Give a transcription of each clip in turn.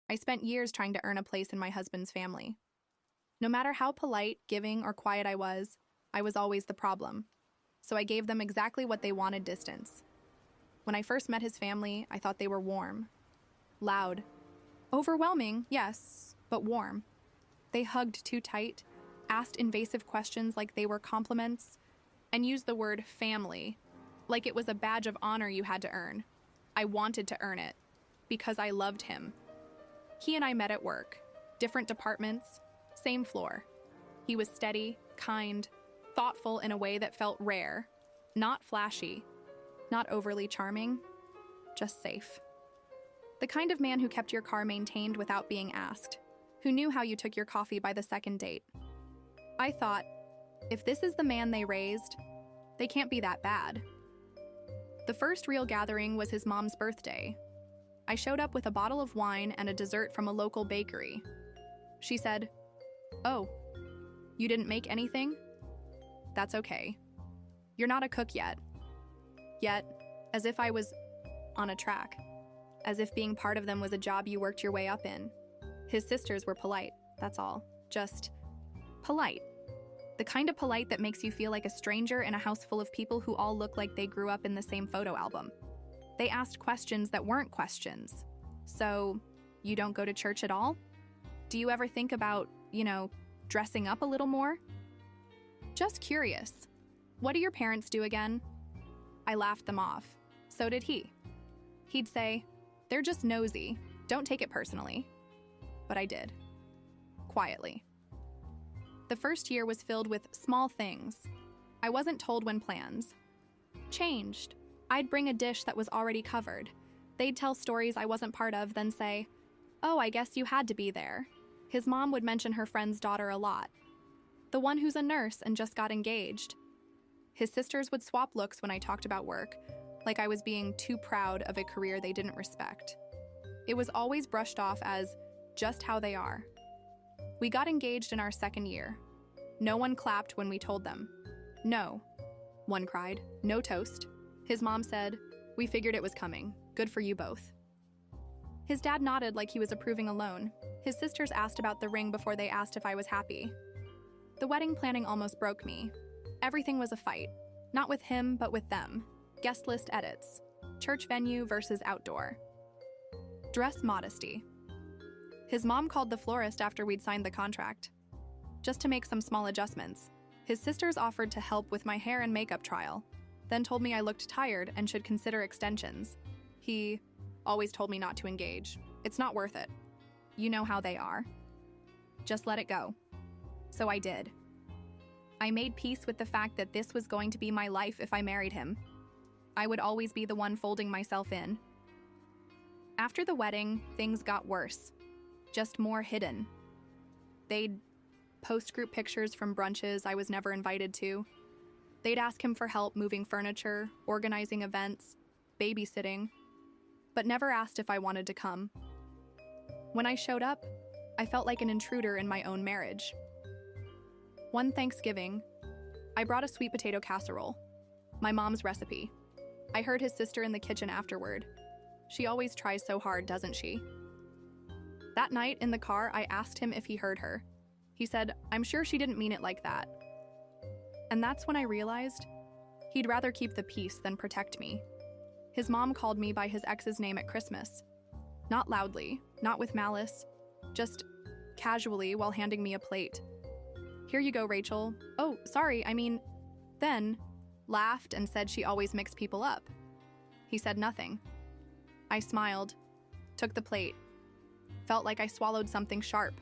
I spent years trying to earn a place in my husband's family. No matter how polite, giving, or quiet I was always the problem. So I gave them exactly what they wanted: distance. When I first met his family, I thought they were warm, loud, overwhelming, yes, but warm. They hugged too tight, asked invasive questions like they were compliments, and used the word family like it was a badge of honor you had to earn. I wanted to earn it because I loved him. He and I met at work, different departments, same floor. He was steady, kind, thoughtful in a way that felt rare, not flashy, not overly charming, just safe. The kind of man who kept your car maintained without being asked, who knew how you took your coffee by the second date. I thought, if this is the man they raised, they can't be that bad. The first real gathering was his mom's birthday. I showed up with a bottle of wine and a dessert from a local bakery. She said, "Oh, you didn't make anything? That's okay. You're not a cook yet." Yet, as if I was on a track, as if being part of them was a job you worked your way up in. His sisters were polite, that's all. Just polite. The kind of polite that makes you feel like a stranger in a house full of people who all look like they grew up in the same photo album. They asked questions that weren't questions. So, you don't go to church at all? Do you ever think about, dressing up a little more? Just curious. What do your parents do again? I laughed them off. So did he. He'd say, "They're just nosy. Don't take it personally." But I did. Quietly. The first year was filled with small things. I wasn't told when plans changed. I'd bring a dish that was already covered. They'd tell stories I wasn't part of, then say, "Oh, I guess you had to be there." His mom would mention her friend's daughter a lot. The one who's a nurse and just got engaged. His sisters would swap looks when I talked about work, like I was being too proud of a career they didn't respect. It was always brushed off as just how they are. We got engaged in our second year. No one clapped when we told them. "No," one cried. "No toast." His mom said, "We figured it was coming. Good for you both." His dad nodded like he was approving alone. His sisters asked about the ring before they asked if I was happy. The wedding planning almost broke me. Everything was a fight. Not with him, but with them. Guest list edits. Church venue versus outdoor. Dress modesty. His mom called the florist after we'd signed the contract, just to make some small adjustments. His sisters offered to help with my hair and makeup trial, then told me I looked tired and should consider extensions. He always told me not to engage. It's not worth it. You know how they are. Just let it go. So I did. I made peace with the fact that this was going to be my life if I married him. I would always be the one folding myself in. After the wedding, things got worse. Just more hidden. They'd post group pictures from brunches I was never invited to. They'd ask him for help moving furniture, organizing events, babysitting, but never asked if I wanted to come. When I showed up, I felt like an intruder in my own marriage. One Thanksgiving, I brought a sweet potato casserole, my mom's recipe. I heard his sister in the kitchen afterward. She always tries so hard, doesn't she? That night in the car, I asked him if he heard her. He said, "I'm sure she didn't mean it like that." And that's when I realized he'd rather keep the peace than protect me. His mom called me by his ex's name at Christmas. Not loudly, not with malice, just casually while handing me a plate. "Here you go, Rachel." "Oh, sorry, Then laughed and said she always mixed people up. He said nothing. I smiled, took the plate. Felt like I swallowed something sharp.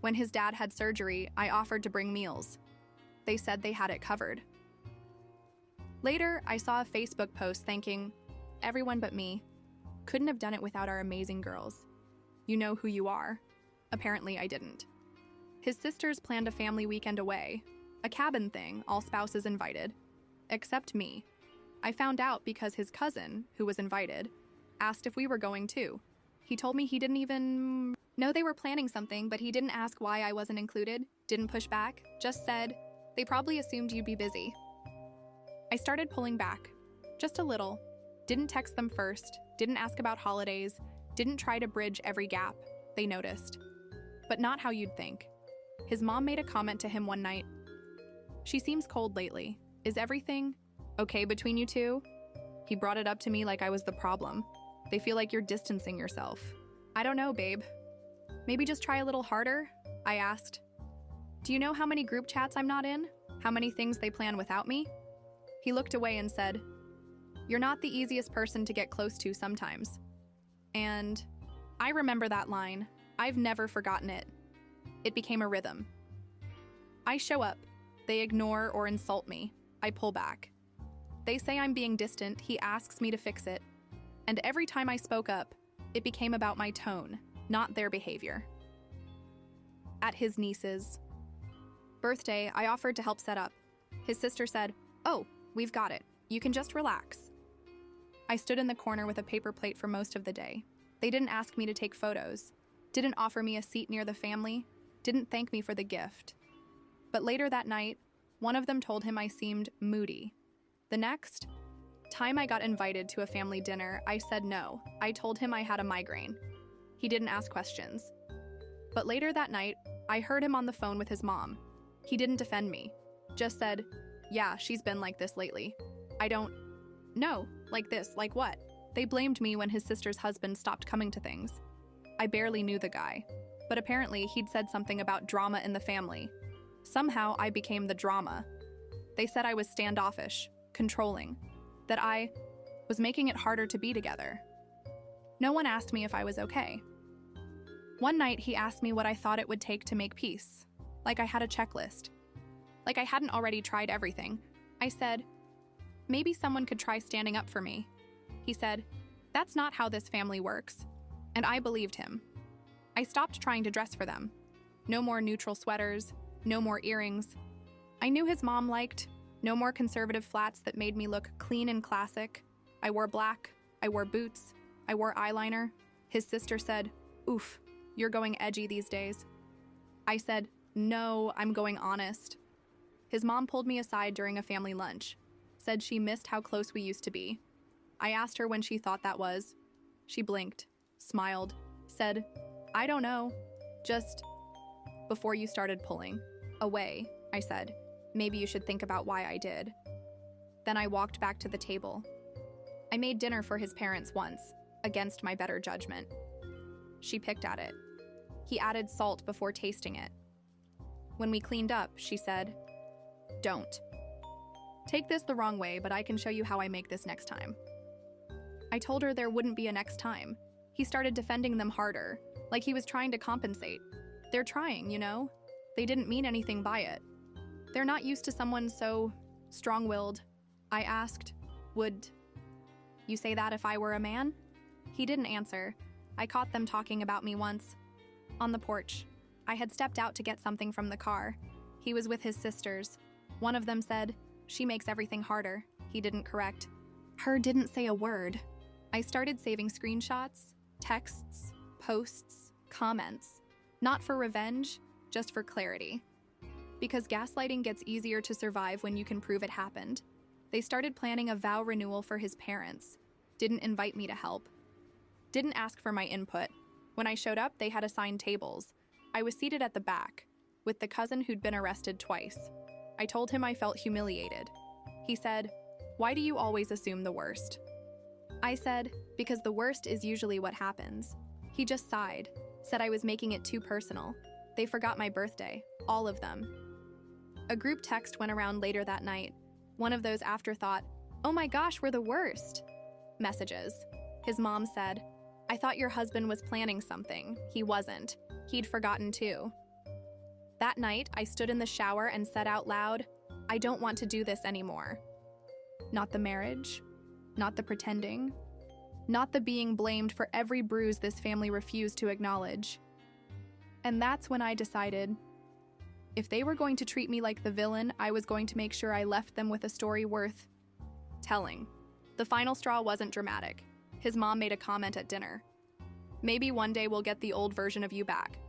When his dad had surgery, I offered to bring meals. They said they had it covered. Later, I saw a Facebook post thanking everyone but me. Couldn't have done it without our amazing girls. You know who you are. Apparently, I didn't. His sisters planned a family weekend away, a cabin thing, all spouses invited, except me. I found out because his cousin, who was invited, asked if we were going too. He told me he didn't even know they were planning something, but he didn't ask why I wasn't included, didn't push back, just said, "They probably assumed you'd be busy." I started pulling back, just a little. Didn't text them first, didn't ask about holidays, Didn't try to bridge every gap, they noticed. But not how you'd think. His mom made a comment to him one night. "She seems cold lately. Is everything okay between you two?" He brought it up to me like I was the problem. "They feel like you're distancing yourself." "I don't know, babe. Maybe just try a little harder?" I asked. "Do you know how many group chats I'm not in? How many things they plan without me?" He looked away and said, "You're not the easiest person to get close to sometimes." And I remember that line. I've never forgotten it. It became a rhythm. I show up. They ignore or insult me. I pull back. They say I'm being distant. He asks me to fix it. And every time I spoke up, it became about my tone, not their behavior. At his niece's birthday, I offered to help set up. His sister said, "Oh, we've got it. You can just relax." I stood in the corner with a paper plate for most of the day. They didn't ask me to take photos, didn't offer me a seat near the family, didn't thank me for the gift. But later that night, one of them told him I seemed moody. The next time I got invited to a family dinner, I said no. I told him I had a migraine. He didn't ask questions. But later that night, I heard him on the phone with his mom. He didn't defend me, just said, "Yeah, she's been like this lately." I don't know, like this, like what? They blamed me when his sister's husband stopped coming to things. I barely knew the guy, but apparently he'd said something about drama in the family. Somehow I became the drama. They said I was standoffish, controlling, that I was making it harder to be together. No one asked me if I was okay. One night he asked me what I thought it would take to make peace, like I had a checklist, like I hadn't already tried everything. I said, "Maybe someone could try standing up for me." He said, "That's not how this family works." And I believed him. I stopped trying to dress for them. No more neutral sweaters, no more earrings. I knew his mom liked no more conservative flats that made me look clean and classic. I wore black, I wore boots, I wore eyeliner. His sister said, "Oof, you're going edgy these days." I said, "No, I'm going honest." His mom pulled me aside during a family lunch, said she missed how close we used to be. I asked her when she thought that was. She blinked, smiled, said, "I don't know, just before you started pulling away." I said, "Maybe you should think about why I did." Then I walked back to the table. I made dinner for his parents once, against my better judgment. She picked at it. He added salt before tasting it. When we cleaned up, she said, "Don't. Take this the wrong way, but I can show you how I make this next time." I told her there wouldn't be a next time. He started defending them harder, like he was trying to compensate. They're trying, you know? They didn't mean anything by it. They're not used to someone so strong-willed. I asked, "Would you say that if I were a man?" He didn't answer. I caught them talking about me once. On the porch. I had stepped out to get something from the car. He was with his sisters. One of them said, "She makes everything harder." He didn't correct. Her didn't say a word. I started saving screenshots, texts, posts, comments. Not for revenge, just for clarity. Because gaslighting gets easier to survive when you can prove it happened. They started planning a vow renewal for his parents. Didn't invite me to help. Didn't ask for my input. When I showed up, they had assigned tables. I was seated at the back, with the cousin who'd been arrested twice. I told him I felt humiliated. He said, "Why do you always assume the worst?" I said, "Because the worst is usually what happens." He just sighed, said I was making it too personal. They forgot my birthday, all of them. A group text went around later that night. One of those afterthought, "Oh my gosh, we're the worst" messages. His mom said, "I thought your husband was planning something." He wasn't. He'd forgotten too. That night, I stood in the shower and said out loud, "I don't want to do this anymore." Not the marriage, not the pretending, not the being blamed for every bruise this family refused to acknowledge. And that's when I decided, if they were going to treat me like the villain, I was going to make sure I left them with a story worth telling. The final straw wasn't dramatic. His mom made a comment at dinner. "Maybe one day we'll get the old version of you back.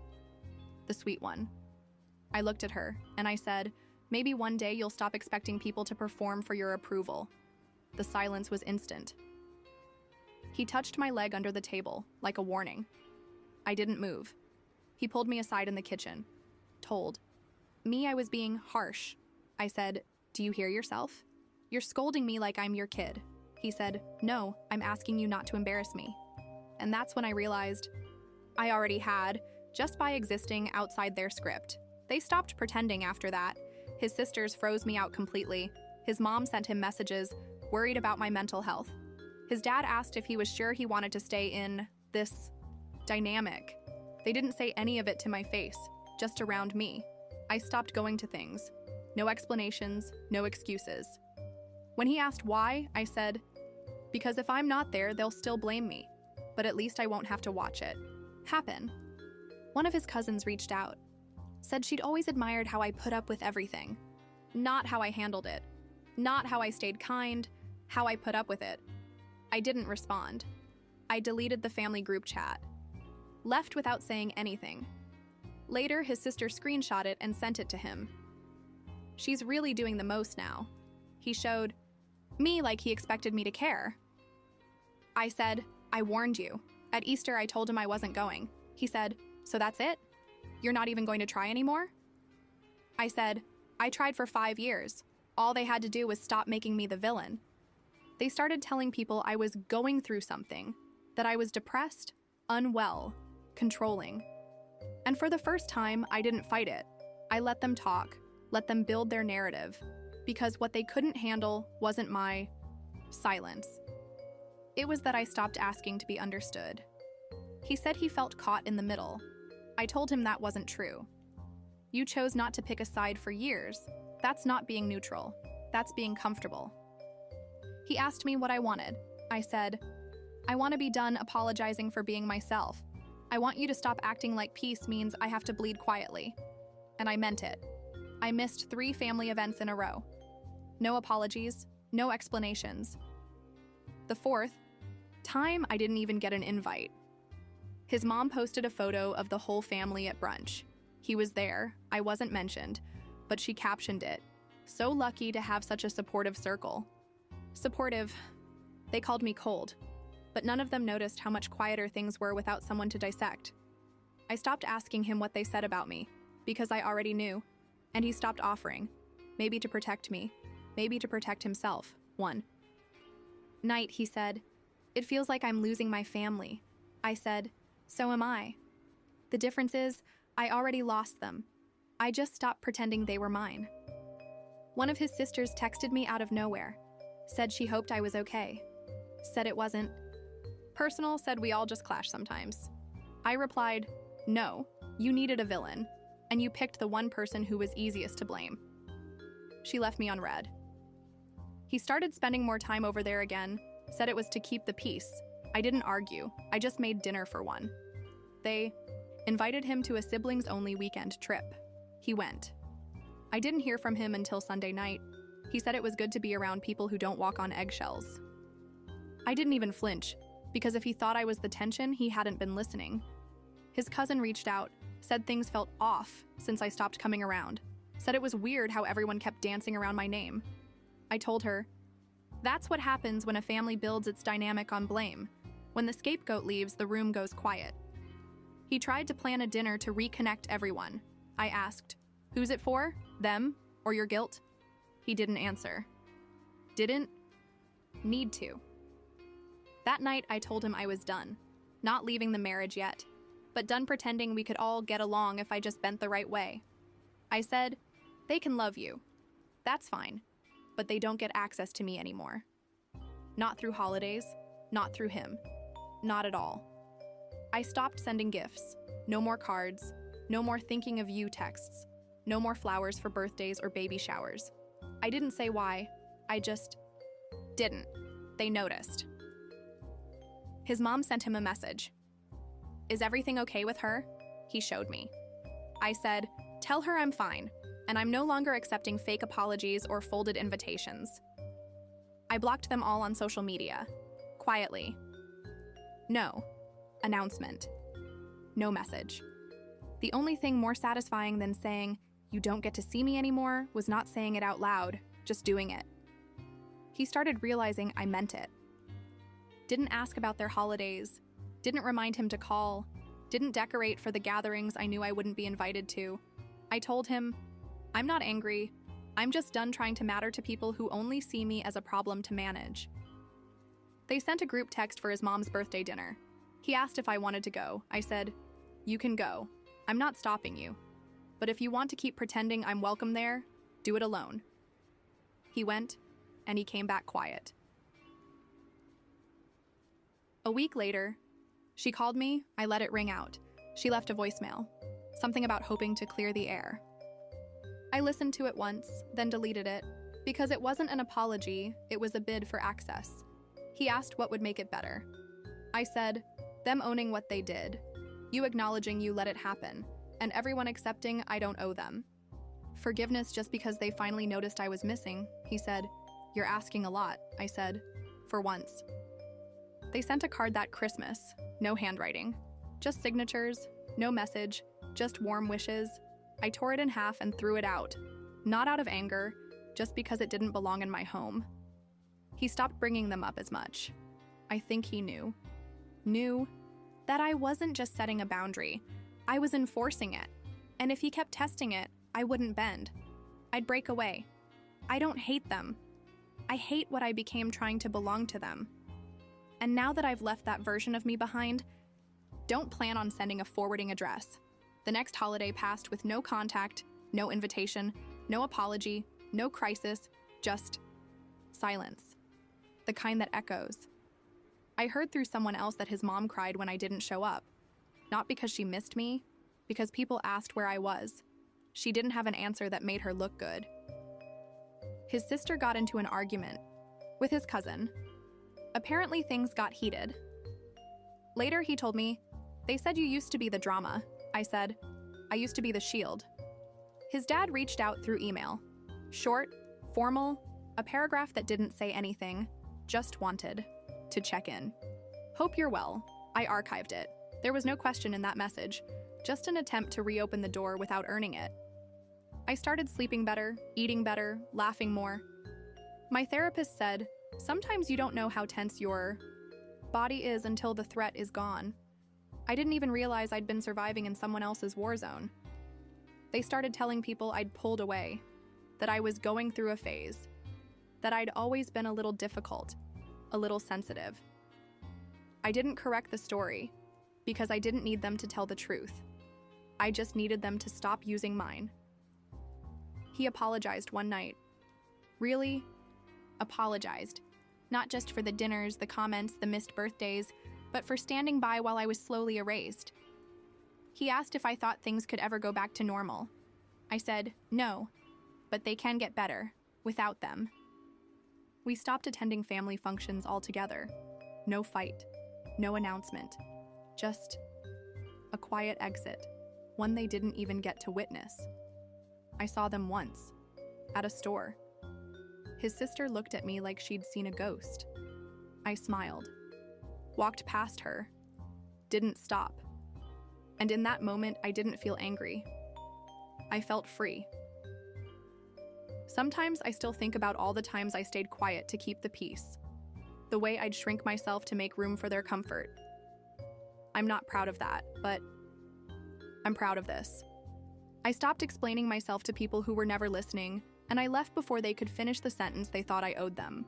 The sweet one." I looked at her, and I said, "Maybe one day you'll stop expecting people to perform for your approval." The silence was instant. He touched my leg under the table, like a warning. I didn't move. He pulled me aside in the kitchen. Told me I was being harsh. I said, "Do you hear yourself? You're scolding me like I'm your kid." He said, "No, I'm asking you not to embarrass me." And that's when I realized I already had, just by existing outside their script. They stopped pretending after that. His sisters froze me out completely. His mom sent him messages, worried about my mental health. His dad asked if he was sure he wanted to stay in this dynamic. They didn't say any of it to my face, just around me. I stopped going to things. No explanations, no excuses. When he asked why, I said, "Because if I'm not there, they'll still blame me. But at least I won't have to watch it happen." One of his cousins reached out, said she'd always admired how I put up with everything. Not how I handled it. Not how I stayed kind, how I put up with it. I didn't respond. I deleted the family group chat. Left without saying anything. Later, his sister screenshot it and sent it to him. "She's really doing the most now." He showed me like he expected me to care. I said, "I warned you. At Easter, I told him I wasn't going." He said, "So that's it? You're not even going to try anymore?" I said, "I tried for 5 years. All they had to do was stop making me the villain." They started telling people I was going through something, that I was depressed, unwell, controlling. And for the first time, I didn't fight it. I let them talk, let them build their narrative, because what they couldn't handle wasn't my silence. It was that I stopped asking to be understood. He said he felt caught in the middle. I told him that wasn't true. You chose not to pick a side for years. That's not being neutral. That's being comfortable. He asked me what I wanted. I said, "I want to be done apologizing for being myself. I want you to stop acting like peace means I have to bleed quietly." And I meant it. I missed 3 family events in a row. No apologies, no explanations. The 4th time, I didn't even get an invite. His mom posted a photo of the whole family at brunch. He was there. I wasn't mentioned, but she captioned it, "So lucky to have such a supportive circle." Supportive. They called me cold, but none of them noticed how much quieter things were without someone to dissect. I stopped asking him what they said about me, because I already knew, and he stopped offering, maybe to protect me, maybe to protect himself. One night, he said, "It feels like I'm losing my family." I said, "So am I. The difference is, I already lost them. I just stopped pretending they were mine." One of his sisters texted me out of nowhere, said she hoped I was okay, said it wasn't personal, said we all just clash sometimes. I replied, "No, you needed a villain, and you picked the one person who was easiest to blame." She left me unread. He started spending more time over there again, said it was to keep the peace. I didn't argue, I just made dinner for one. They invited him to a siblings-only weekend trip. He went. I didn't hear from him until Sunday night. He said it was good to be around people who don't walk on eggshells. I didn't even flinch, because if he thought I was the tension, he hadn't been listening. His cousin reached out, said things felt off since I stopped coming around, said it was weird how everyone kept dancing around my name. I told her, "That's what happens when a family builds its dynamic on blame. When the scapegoat leaves, the room goes quiet." He tried to plan a dinner to reconnect everyone. I asked, "Who's it for? Them? Or your guilt?" He didn't answer. Didn't need to. That night, I told him I was done, not leaving the marriage yet, but done pretending we could all get along if I just bent the right way. I said, "They can love you. That's fine, but they don't get access to me anymore. Not through holidays, not through him, not at all." I stopped sending gifts. No more cards, no more thinking of you texts, no more flowers for birthdays or baby showers. I didn't say why, I just didn't. They noticed. His mom sent him a message. "Is everything okay with her?" He showed me. I said, "Tell her I'm fine, and I'm no longer accepting fake apologies or folded invitations." I blocked them all on social media. Quietly. No. Announcement. No message. The only thing more satisfying than saying, "You don't get to see me anymore," was not saying it out loud, just doing it. He started realizing I meant it. Didn't ask about their holidays, didn't remind him to call, didn't decorate for the gatherings I knew I wouldn't be invited to. I told him, I'm not angry. I'm just done trying to matter to people who only see me as a problem to manage. They sent a group text for his mom's birthday dinner. He asked if I wanted to go. I said, you can go. I'm not stopping you. But if you want to keep pretending I'm welcome there, do it alone. He went, and he came back quiet. A week later, she called me. I let it ring out. She left a voicemail, something about hoping to clear the air. I listened to it once, then deleted it, because it wasn't an apology, it was a bid for access. He asked what would make it better. I said, them owning what they did, you acknowledging you let it happen, and everyone accepting I don't owe them. Forgiveness just because they finally noticed I was missing. He said, you're asking a lot. I said, for once. They sent a card that Christmas, no handwriting, just signatures, no message, just warm wishes. I tore it in half and threw it out, not out of anger, just because it didn't belong in my home. He stopped bringing them up as much. I think he knew that I wasn't just setting a boundary, I was enforcing it. And if he kept testing it, I wouldn't bend. I'd break away. I don't hate them. I hate what I became trying to belong to them. And now that I've left that version of me behind, don't plan on sending a forwarding address. The next holiday passed with no contact, no invitation, no apology, no crisis, just silence. The kind that echoes. I heard through someone else that his mom cried when I didn't show up. Not because she missed me, because people asked where I was. She didn't have an answer that made her look good. His sister got into an argument with his cousin. Apparently things got heated. Later he told me, they said you used to be the drama. I said, I used to be the shield. His dad reached out through email. Short, formal, a paragraph that didn't say anything, just wanted to check in. Hope you're well. I archived it. There was no question in that message, just an attempt to reopen the door without earning it. I started sleeping better, eating better, laughing more. My therapist said, sometimes you don't know how tense your body is until the threat is gone. I didn't even realize I'd been surviving in someone else's war zone. They started telling people I'd pulled away, that I was going through a phase, that I'd always been a little difficult, a little sensitive. I didn't correct the story because I didn't need them to tell the truth. I just needed them to stop using mine. He apologized one night. Really? Apologized. Not just for the dinners, the comments, the missed birthdays, but for standing by while I was slowly erased. He asked if I thought things could ever go back to normal. I said, no, but they can get better, without them. We stopped attending family functions altogether. No fight, no announcement, just a quiet exit, one they didn't even get to witness. I saw them once, at a store. His sister looked at me like she'd seen a ghost. I smiled, walked past her, didn't stop. And in that moment, I didn't feel angry. I felt free. Sometimes I still think about all the times I stayed quiet to keep the peace, the way I'd shrink myself to make room for their comfort. I'm not proud of that, but I'm proud of this. I stopped explaining myself to people who were never listening, and I left before they could finish the sentence they thought I owed them.